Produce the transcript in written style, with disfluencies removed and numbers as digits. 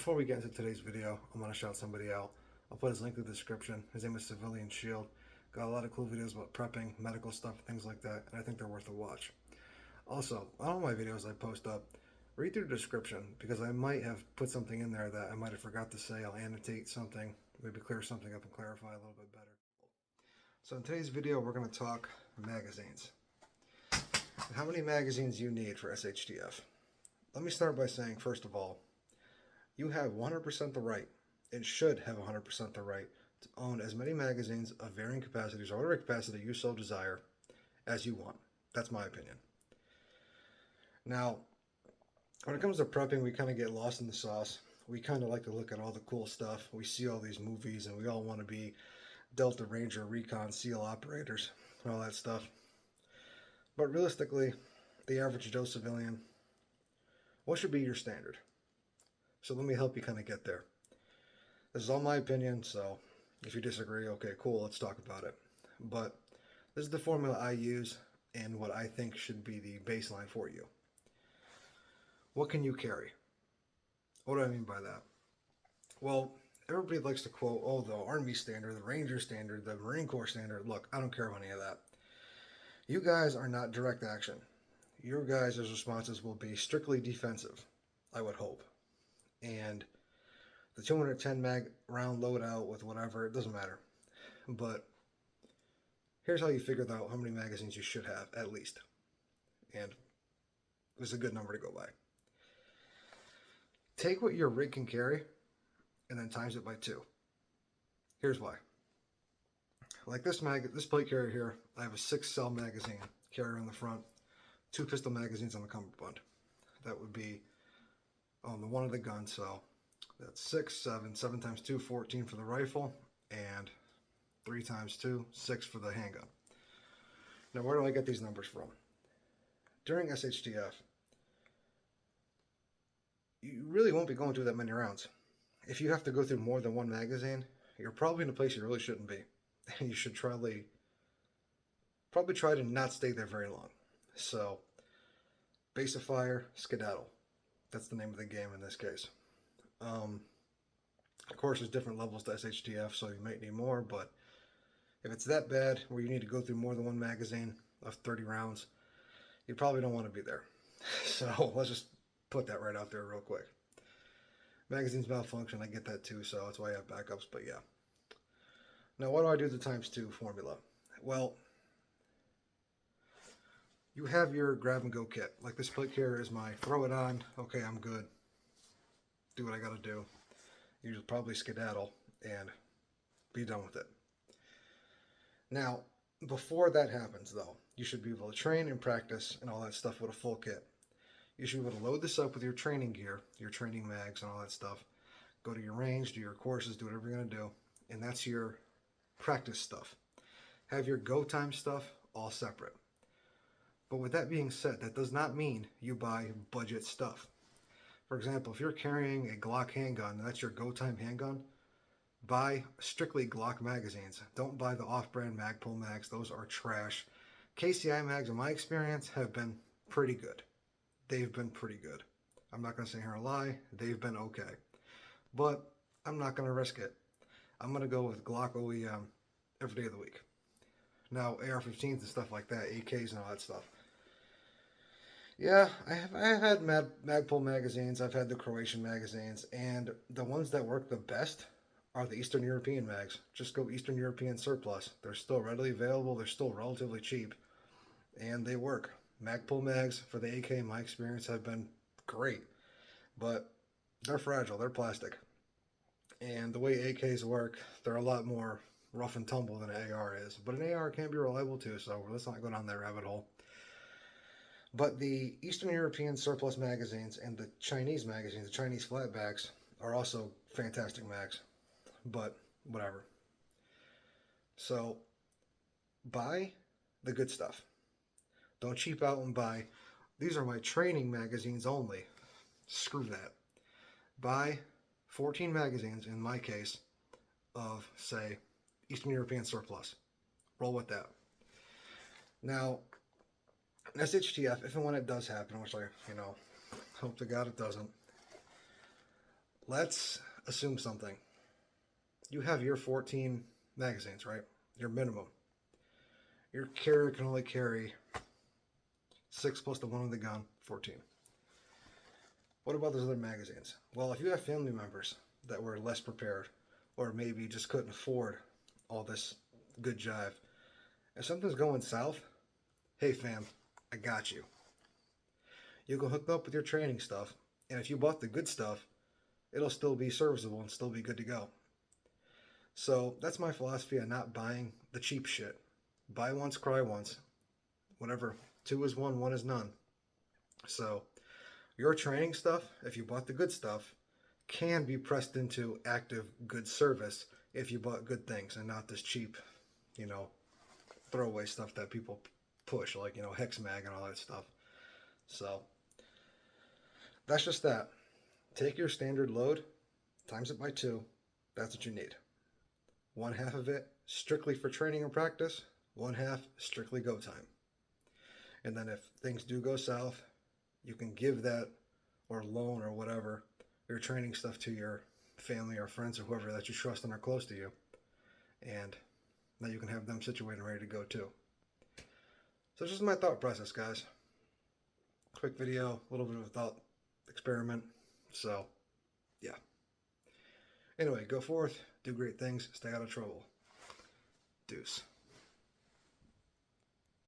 Before we get into today's video, I want to shout somebody out. I'll put his link in the description. His name is Civilian Shield. Got a lot of cool videos about prepping, medical stuff, things like that, and I think they're worth a watch. Also, on all my videos I post up, read through the description because I might have put something in there that I might have forgot to say. I'll annotate something, maybe clear something up and clarify a little bit better. So in today's video, we're going to talk magazines. And how many magazines you need for SHTF. Let me start by saying, first of all, you have 100% the right, and should have 100% the right, to own as many magazines of varying capacities or whatever capacity you so desire as you want. That's my opinion. Now, when it comes to prepping, we kind of get lost in the sauce. We kind of like to look at all the cool stuff. We see all these movies, and we all want to be Delta Ranger, Recon, SEAL operators, and all that stuff. But realistically, the average Joe civilian, what should be your standard? So let me help you kind of get there. This is all my opinion, so if you disagree, okay, cool, let's talk about it. But this is the formula I use and what I think should be the baseline for you. What can you carry? What do I mean by that? Well, everybody likes to quote, oh, the Army standard, the Ranger standard, the Marine Corps standard. Look, I don't care about any of that. You guys are not direct action. Your guys' responses will be strictly defensive, I would hope. And the 210 mag round loadout with whatever, it doesn't matter. But here's how you figure out how many magazines you should have, at least. And it's a good number to go by. Take what your rig can carry and then times it by 2. Here's why. Like this plate carrier here, I have a 6-cell magazine carrier on the front, 2 pistol magazines on the cummerbund. That would be on the one of the gun, so that's 6, 7 times 2, 14 for the rifle, and 3 times 2, 6 for the handgun. Now, where do I get these numbers from? During SHTF, you really won't be going through that many rounds. If you have to go through more than one magazine, you're probably in a place you really shouldn't be. And you should probably try to not stay there very long. So, base of fire, skedaddle. That's the name of the game in this case. Of course, there's different levels to SHTF, so you might need more, but if it's that bad where you need to go through more than one magazine of 30 rounds, you probably don't want to be there. So let's just put that right out there real quick. Magazines malfunction, I get that too, so that's why I have backups, but yeah. Now, what do I do with the times 2 formula? Well, you have your grab and go kit. Like this plate carrier is my throw it on, okay, I'm good. Do what I gotta do. You should probably skedaddle and be done with it. Now, before that happens though, you should be able to train and practice and all that stuff with a full kit. You should be able to load this up with your training gear, your training mags and all that stuff. Go to your range, do your courses, do whatever you're gonna do. And that's your practice stuff. Have your go time stuff all separate. But with that being said, that does not mean you buy budget stuff. For example, if you're carrying a Glock handgun and that's your go time handgun, buy strictly Glock magazines. Don't buy the off-brand Magpul mags. Those are trash. KCI mags, in my experience, have been pretty good. They've been pretty good. I'm not going to sit here and lie. They've been okay. But I'm not going to risk it. I'm going to go with Glock OEM every day of the week. Now, AR-15s and stuff like that, AKs and all that stuff. Yeah, I have had Magpul magazines. I've had the Croatian magazines. And the ones that work the best are the Eastern European mags. Just go Eastern European surplus. They're still readily available. They're still relatively cheap. And they work. Magpul mags for the AK, in my experience, have been great. But they're fragile. They're plastic. And the way AKs work, they're a lot more rough and tumble than an AR is. But an AR can be reliable too, so let's not go down that rabbit hole. But the Eastern European surplus magazines and the Chinese magazines, the Chinese flatbacks, are also fantastic mags. But whatever. So buy the good stuff. Don't cheap out and buy, these are my training magazines only. Screw that. Buy 14 magazines, in my case, of, say, Eastern European surplus. Roll with that. Now, SHTF, if and when it does happen, which I, hope to God it doesn't, let's assume something. You have your 14 magazines, right? Your minimum. Your carrier can only carry 6 plus the 1 in the gun, 14. What about those other magazines? Well, if you have family members that were less prepared, or maybe just couldn't afford all this good jive, if something's going south, hey fam, I got you. You can hook up with your training stuff, and if you bought the good stuff, it'll still be serviceable and still be good to go. So that's my philosophy on not buying the cheap shit. Buy once, cry once. Whatever. 2 is 1, 1 is none. So your training stuff, if you bought the good stuff, can be pressed into active good service if you bought good things and not this cheap, throwaway stuff that people push, like, Hex Mag and all that stuff. So that's just that. Take your standard load, times it by 2. That's what you need. 1/2 of it strictly for training and practice, 1/2 strictly go time. And then if things do go south, you can give that or loan or whatever, your training stuff to your family or friends or whoever that you trust and are close to you. And now you can have them situated and ready to go too. So this is my thought process, guys. Quick video, a little bit of a thought experiment. So, yeah. Anyway, go forth, do great things, stay out of trouble. Deuce.